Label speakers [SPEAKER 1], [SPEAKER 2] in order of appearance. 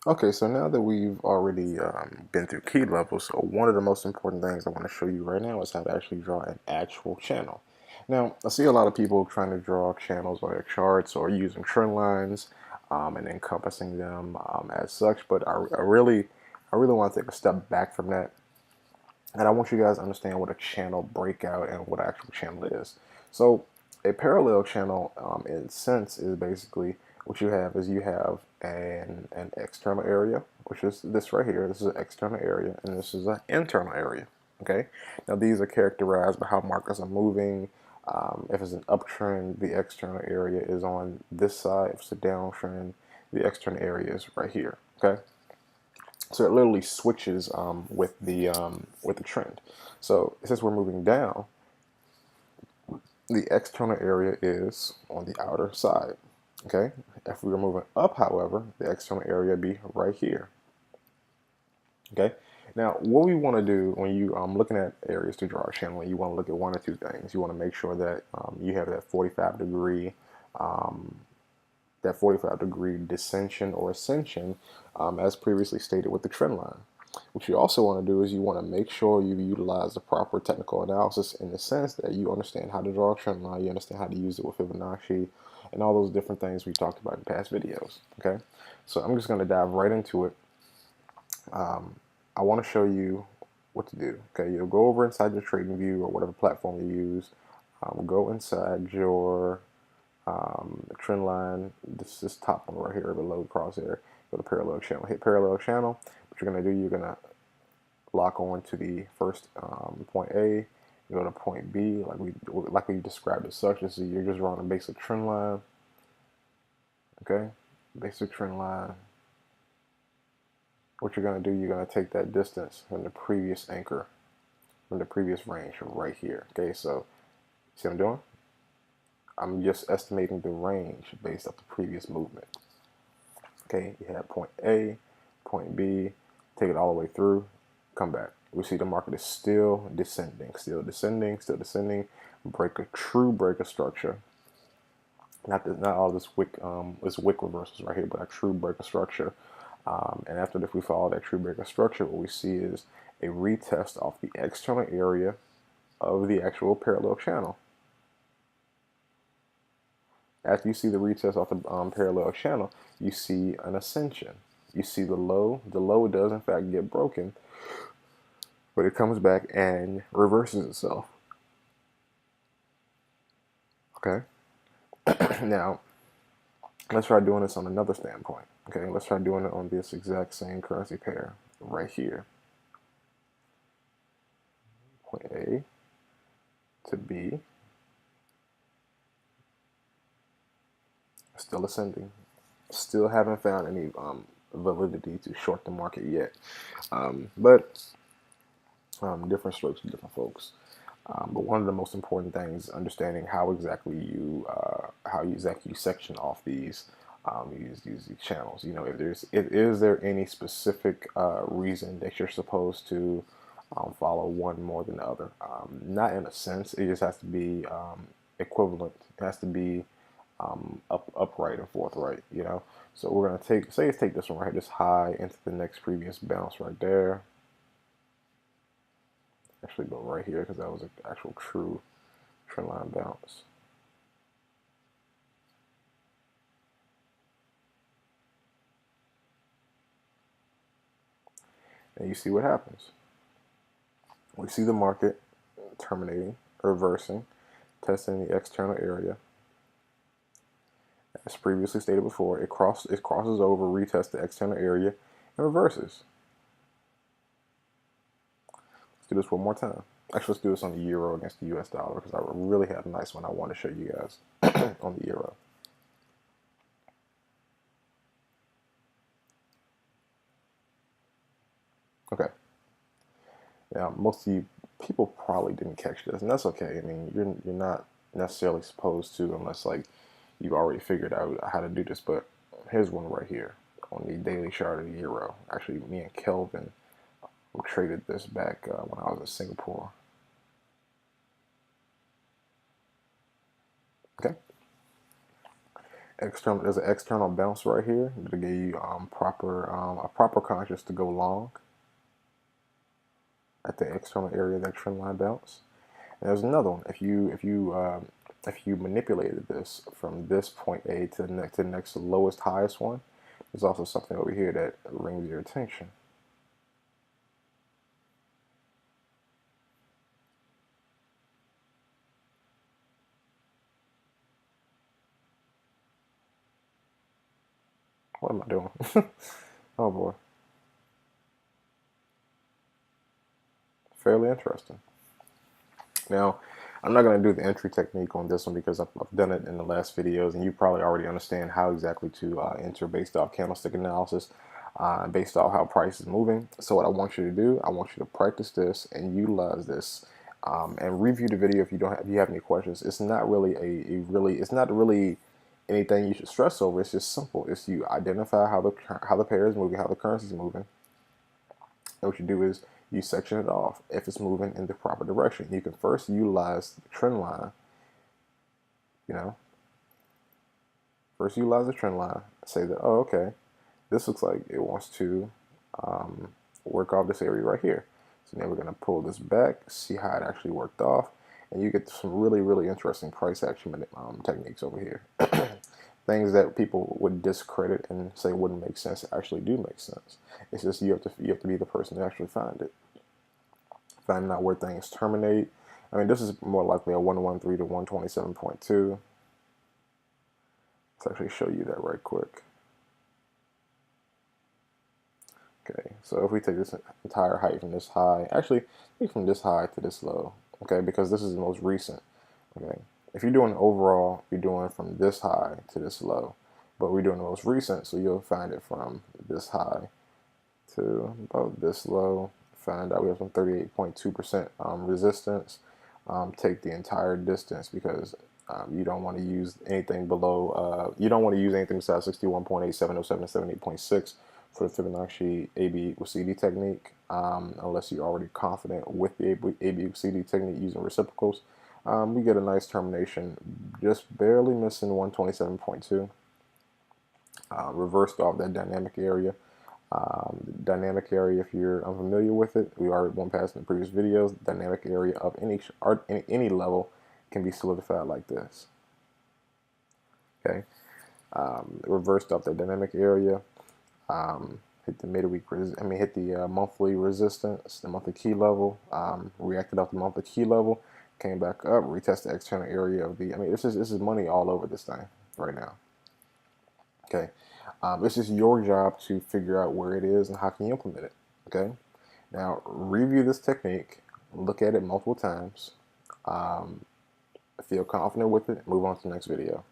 [SPEAKER 1] Okay, so now that we've already been through key levels, so one of the most important things I want to show you right now is how to actually draw an actual channel. Now, I see a lot of people trying to draw channels on their charts or using trend lines and encompassing them as such, but I really want to take a step back from that, and I want you guys to understand what a channel breakout and what an actual channel is. So, a parallel channel, in a sense, is basically what you have an external area, which is this right here. This is an external area, and this is an internal area. Okay. Now these are characterized by how markets are moving. If it's an uptrend, the external area is on this side. If it's a downtrend, the external area is right here. Okay. So it literally switches with the trend. So since we're moving down, the external area is on the outer side. Okay. If we were moving up, however, the external area would be right here. Okay. Now, what we want to do when you looking at areas to draw a channel, you want to look at one or two things. You want to make sure that you have um, that 45 degree descension or ascension, as previously stated with the trend line. What you also want to do is you want to make sure you utilize the proper technical analysis in the sense that you understand how to draw a trend line, you understand how to use it with Fibonacci, and all those different things we talked about in past videos. Okay, so I'm just going to dive right into it. I want to show you what to do. Okay, you'll go over inside your trading view or whatever platform you use. Go inside your trend line. This top one right here, the low crosshair. Go to parallel channel. Hit parallel channel. What you're gonna do, you're gonna lock on to the first point A. You go to point B, like we described as such. So you're just drawing a basic trend line. Okay, basic trend line. What you're gonna do, you're gonna take that distance from the previous anchor, from the previous range, right here. Okay, so see what I'm doing? I'm just estimating the range based off the previous movement. Okay, you have point A, point B, take it all the way through, come back. We see the market is still descending, still descending, still descending. True break of structure. Not all this wick reversals right here, but a true break of structure. And after if we follow that true break of structure, what we see is a retest off the external area of the actual parallel channel. After you see the retest off the parallel channel, you see an ascension. You see the low. The low does in fact get broken, but it comes back and reverses itself. Okay. Now let's try doing this on another standpoint. Okay, let's try doing it on this exact same currency pair right here. Point A to B, still ascending. Still haven't found any validity to short the market yet. But different strokes for different folks. But one of the most important things is understanding how you exactly section off these channels. You know, if is there any specific reason that you're supposed to follow one more than the other? Not in a sense. It just has to be equivalent. It has to be upright and forthright. You know. So we're gonna take this one right here, this high into the next previous bounce right there. Actually go right here because that was an actual true trend line bounce. And you see what happens. We see the market terminating, reversing, testing the external area. As previously stated before, it crosses over, retests the external area, and reverses. Let's do this one more time. Actually, let's do this on the euro against the US dollar because I really had a nice one I want to show you guys on the euro. Okay. Now, most of you people probably didn't catch this, and that's okay. I mean, you're not necessarily supposed to unless like you've already figured out how to do this. But here's one right here on the daily chart of the euro. Actually, me and Kelvin traded this back when I was in Singapore. Okay. External, there's an external bounce right here to give you a proper conscious to go long at the external area of that trend line bounce. And there's another one. If you manipulated this from this point A to the next lowest highest one, there's also something over here that rings your attention. What am I doing? Oh boy. Fairly interesting. Now, I'm not going to do the entry technique on this one because I've done it in the last videos, and you probably already understand how exactly to enter based off candlestick analysis, based off how price is moving. So what I want you to do, I want you to practice this and utilize this, and review the video if you have any questions. It's not really it's not really anything you should stress over. It's just simple. It's you identify how the pair is moving, how the currency is moving. And what you do is you section it off if it's moving in the proper direction. You can first utilize the trend line, you know, first utilize the trend line, say that, oh, okay, this looks like it wants to work off this area right here. So now we're going to pull this back, see how it actually worked off, and you get some really, really interesting price action techniques over here. Things that people would discredit and say wouldn't make sense actually do make sense. It's just you have to be the person to actually find it. Finding out where things terminate. I mean, this is more likely a 113 to 127.2. Let's actually show you that right quick. Okay, so if we take this entire height from this high, actually from this high to this low, okay, because this is the most recent, okay. If you're doing overall, you're doing from this high to this low, but we're doing the most recent, so you'll find it from this high to about this low. Find out we have some 38.2% resistance. Take the entire distance because you don't want to use anything below, you don't want to use anything besides 61.8, 707, 78.6 for the Fibonacci AB with CD technique, unless you're already confident with the AB with CD technique using reciprocals. We get a nice termination, just barely missing 127.2. Reversed off that dynamic area. Dynamic area, if you're unfamiliar with it, we already went past in the previous videos. Dynamic area of any level can be solidified like this. Okay, reversed off that dynamic area. Hit the midweek, hit the monthly resistance, the monthly key level. Reacted off the monthly key level, came back up, retest the external area of the. This is money all over this thing right now. Okay, it's just your job to figure out where it is and how can you implement it. Okay, now review this technique, look at it multiple times, feel confident with it, move on to the next video.